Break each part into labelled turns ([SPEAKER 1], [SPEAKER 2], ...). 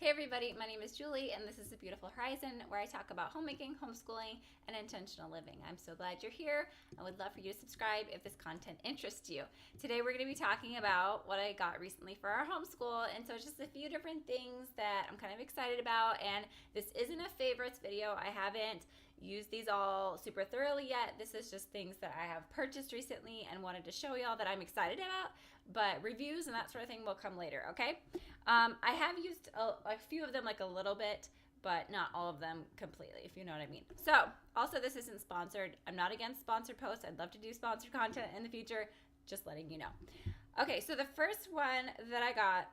[SPEAKER 1] Hey everybody, my name is Julie and this is The Beautiful Horizon, where I talk about homemaking, homeschooling, and intentional living. I'm so glad you're here. I would love for you to subscribe if this content interests you. Today we're going to be talking about what I got recently for our homeschool, and so it's just a few different things that I'm kind of excited about, and this isn't a favorites video. I haven't used these all super thoroughly yet. This is just things that I have purchased recently and wanted to show y'all that I'm excited about, but reviews and that sort of thing will come later, okay? I have used a few of them, like a little bit, but not all of them completely, if you know what I mean. So, also this isn't sponsored. I'm not against sponsored posts. I'd love to do sponsored content in the future, just letting you know. Okay, so the first one that I got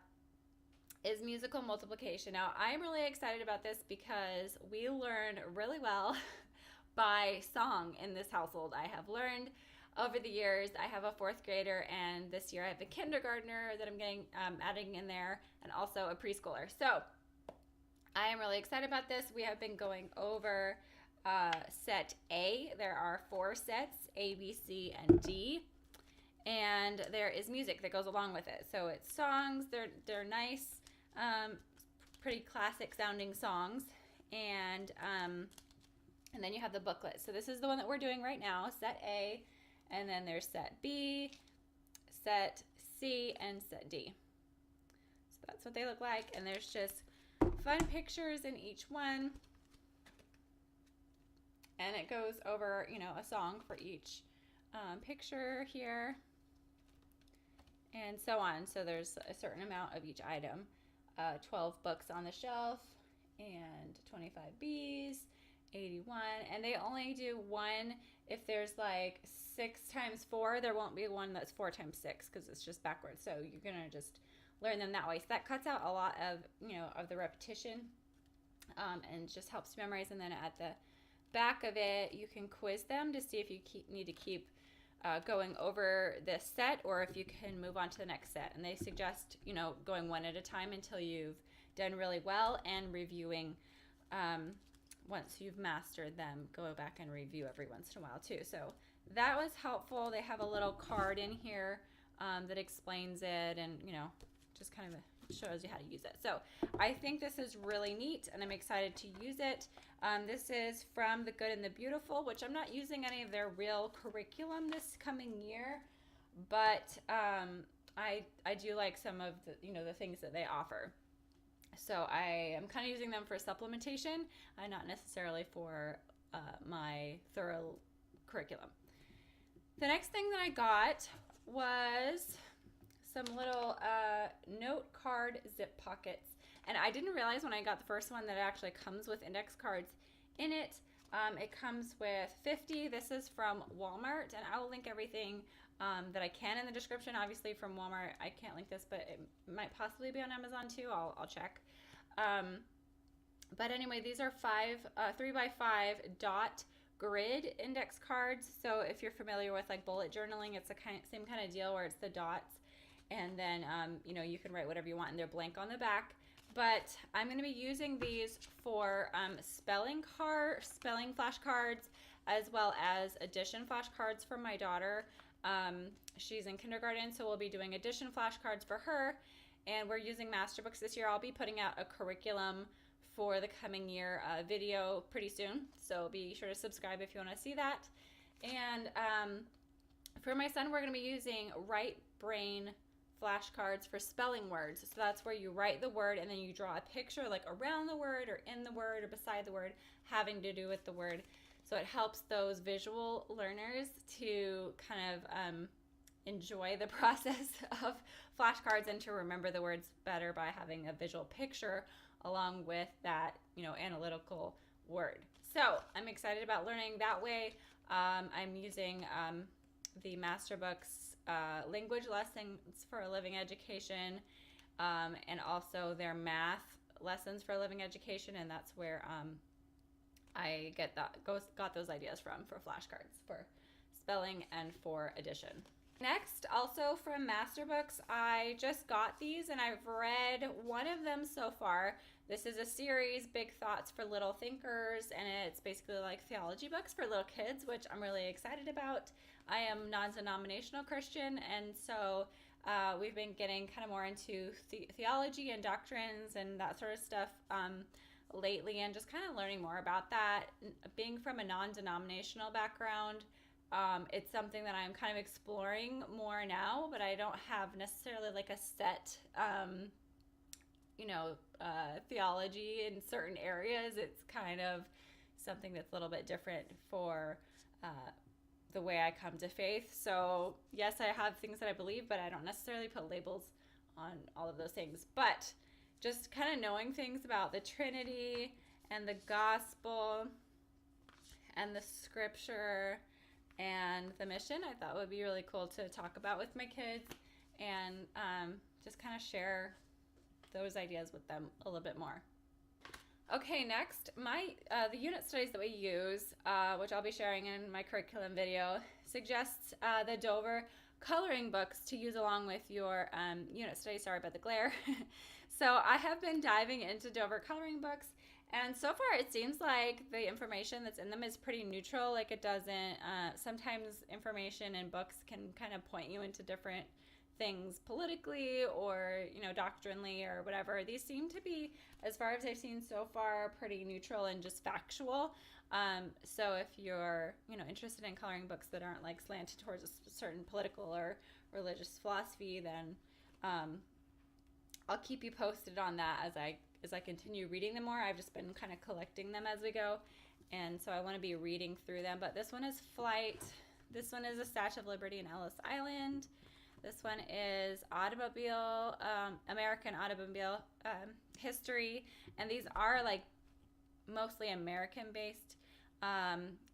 [SPEAKER 1] is musical multiplication. Now, I'm really excited about this because we learn really well by song in this household. I have learned over the years. I have a fourth grader, and this year I have a kindergartner that I'm getting adding in there, and also a preschooler. So I am really excited about this. We have been going over set A. There are 4 sets, A, B, C, and D. And there is music that goes along with it. So it's songs. They're nice, pretty classic sounding songs. And then you have the booklet. So this is the one that we're doing right now, set A. And then there's set B, set C, and set D. So that's what they look like. And there's just fun pictures in each one. And it goes over, a song for each picture here. And so on. So there's a certain amount of each item. 12 books on the shelf and 25 Bs. 81, and they only do one. If there's like 6 times 4, there won't be one that's 4 times 6 because it's just backwards. So you're gonna just learn them that way. So that cuts out a lot of of the repetition, and just helps you memorize. And then at the back of it, you can quiz them to see if you need to keep going over this set or if you can move on to the next set. And they suggest going one at a time until you've done really well, and reviewing. Once you've mastered them, go back and review every once in a while too. So that was helpful. They have a little card in here that explains it, and just kind of shows you how to use it. So I think this is really neat, and I'm excited to use it. This is from The Good and the Beautiful, which I'm not using any of their real curriculum this coming year, but I do like some of the the things that they offer. So I am kind of using them for supplementation, not necessarily for my thorough curriculum. The next thing that I got was some little note card zip pockets. And I didn't realize when I got the first one that it actually comes with index cards in it. It comes with 50. This is from Walmart, and I will link everything that I can in the description. Obviously from Walmart, I can't link this, but it might possibly be on Amazon too. I'll check. But anyway, these are 3x5 dot grid index cards. So if you're familiar with like bullet journaling, it's the same kind of deal where it's the dots, and then you can write whatever you want, and they're blank on the back. But I'm going to be using these for spelling flashcards, as well as addition flashcards for my daughter. She's in kindergarten, so we'll be doing addition flashcards for her, and we're using master books this year. I'll be putting out a curriculum for the coming year video pretty soon, so be sure to subscribe if you want to see that. And for my son, we're going to be using Right Brain flashcards for spelling words. So that's where you write the word and then you draw a picture like around the word or in the word or beside the word having to do with the word. So it helps those visual learners to kind of enjoy the process of flashcards and to remember the words better by having a visual picture along with that analytical word. So I'm excited about learning that way. I'm using the Master Books language lessons for a living education, and also their math lessons for a living education, and that's where I got those ideas for flashcards for spelling and for addition. Next, also from Master Books, I just got these and I've read one of them so far. This is a series, Big Thoughts for Little Thinkers, and it's basically like theology books for little kids, which I'm really excited about. I am non-denominational Christian, and so We've been getting kind of more into theology and doctrines and that sort of stuff lately, and just kind of learning more about that. Being from a non-denominational background, it's something that I'm kind of exploring more now, but I don't have necessarily like a set, theology in certain areas. It's kind of something that's a little bit different for the way I come to faith. So yes, I have things that I believe, but I don't necessarily put labels on all of those things. But just kind of knowing things about the Trinity and the gospel and the scripture and the mission, I thought would be really cool to talk about with my kids, and just kind of share those ideas with them a little bit more. Okay, next, the unit studies that we use, which I'll be sharing in my curriculum video, suggests the Dover coloring books to use along with your unit studies. Sorry about the glare. So I have been diving into Dover coloring books, and so far it seems like the information that's in them is pretty neutral. Like, it doesn't, sometimes information in books can kind of point you into different things politically or, doctrinally or whatever. These seem to be, as far as I've seen so far, pretty neutral and just factual. So if you're, interested in coloring books that aren't like slanted towards a certain political or religious philosophy, then I'll keep you posted on that as I continue reading them more. I've just been kind of collecting them as we go, and so I want to be reading through them. But this one is Flight. This one is a Statue of Liberty in Ellis Island. This one is American automobile history, and these are like mostly American based.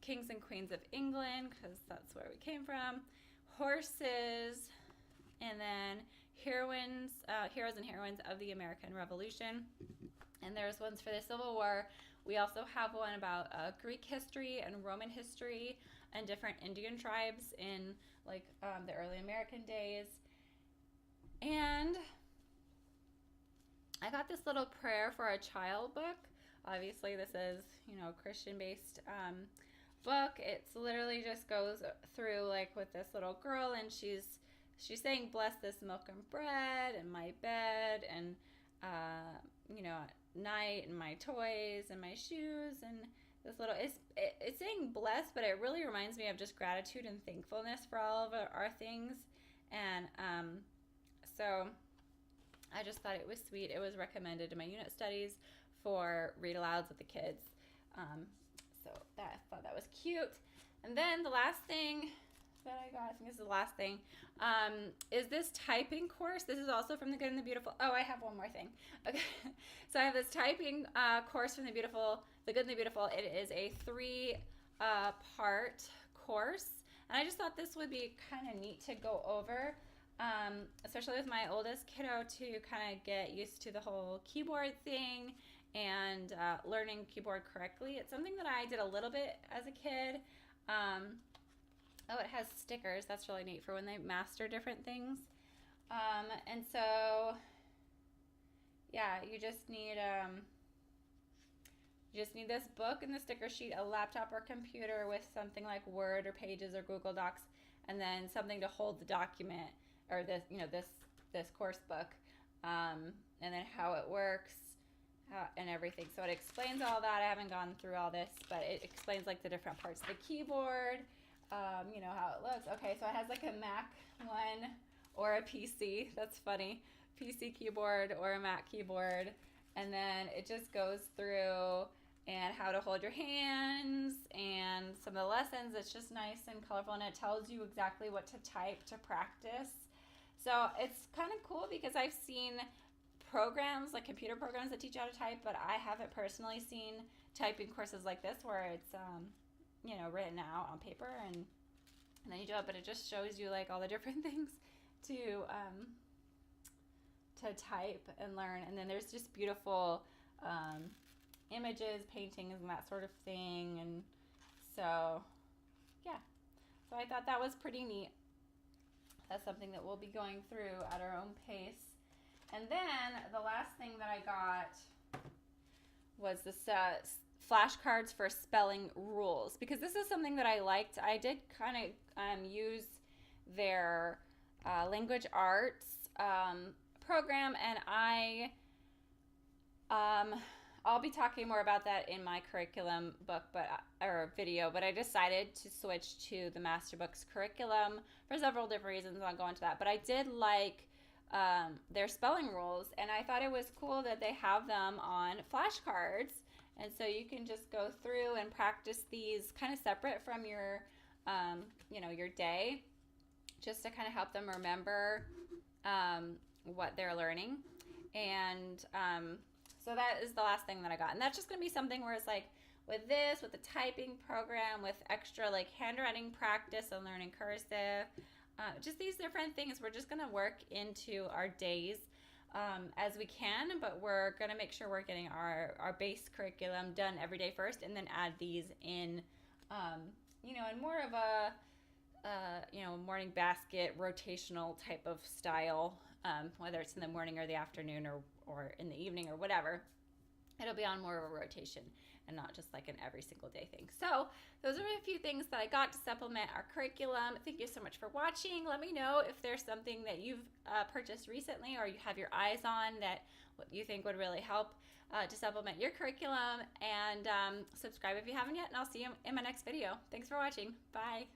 [SPEAKER 1] Kings and Queens of England, because that's where we came from. Horses, and then heroes and heroines of the American Revolution. And there's ones for the Civil War. We also have one about Greek history and Roman history and different Indian tribes in like the early American days. And I got this little prayer for a child book. Obviously this is, Christian-based book. It's literally just goes through like with this little girl, and she's saying, "Bless this milk and bread and my bed and night and my toys and my shoes." And this little, it's saying bless, but it really reminds me of just gratitude and thankfulness for all of our things. And so I just thought it was sweet. It was recommended in my unit studies for read alouds with the kids. So I thought that was cute. And then the last thing that I got, I think this is the last thing, is this typing course. This is also from The Good and the Beautiful. Oh, I have one more thing. Okay, so I have this typing course from The Good and the Beautiful. It is a 3-part course, and I just thought this would be kind of neat to go over, especially with my oldest kiddo, to kind of get used to the whole keyboard thing and learning keyboard correctly. It's something that I did a little bit as a kid. Oh, it has stickers. That's really neat for when they master different things. And so, yeah, you just need this book and the sticker sheet, a laptop or computer with something like Word or Pages or Google Docs, and then something to hold the document or this course book, and then how it works and everything. So it explains all that. I haven't gone through all this, but it explains like the different parts of the keyboard. How it looks. Okay, so it has like a Mac one or a PC. That's funny. PC keyboard or a Mac keyboard. And then it just goes through and how to hold your hands and some of the lessons. It's just nice and colorful, and it tells you exactly what to type to practice. So it's kind of cool because I've seen programs, like computer programs that teach you how to type, but I haven't personally seen typing courses like this where it's written out on paper and then you do it, but it just shows you like all the different things to type and learn. And then there's just beautiful images, paintings, and that sort of thing. And so yeah, so I thought that was pretty neat. That's something that we'll be going through at our own pace. And then the last thing that I got was this flashcards for spelling rules, because this is something that I liked. I did kind of use their language arts program, and I'll be talking more about that in my curriculum book, or video, but I decided to switch to the Master Books curriculum for several different reasons. I'll go into that. But I did like their spelling rules, and I thought it was cool that they have them on flashcards. And so you can just go through and practice these kind of separate from your, your day, just to kind of help them remember what they're learning. And so that is the last thing that I got. And that's just going to be something where it's like with this, with the typing program, with extra like handwriting practice and learning cursive, just these different things we're just going to work into our days as we can, but we're going to make sure we're getting our base curriculum done every day first, and then add these in, in more of a, morning basket rotational type of style, whether it's in the morning or the afternoon or in the evening or whatever. It'll be on more of a rotation and not just like an every single day thing. So those are a few things that I got to supplement our curriculum. Thank you so much for watching. Let me know if there's something that you've purchased recently or you have your eyes on that you think would really help to supplement your curriculum. And subscribe if you haven't yet, and I'll see you in my next video. Thanks for watching. Bye.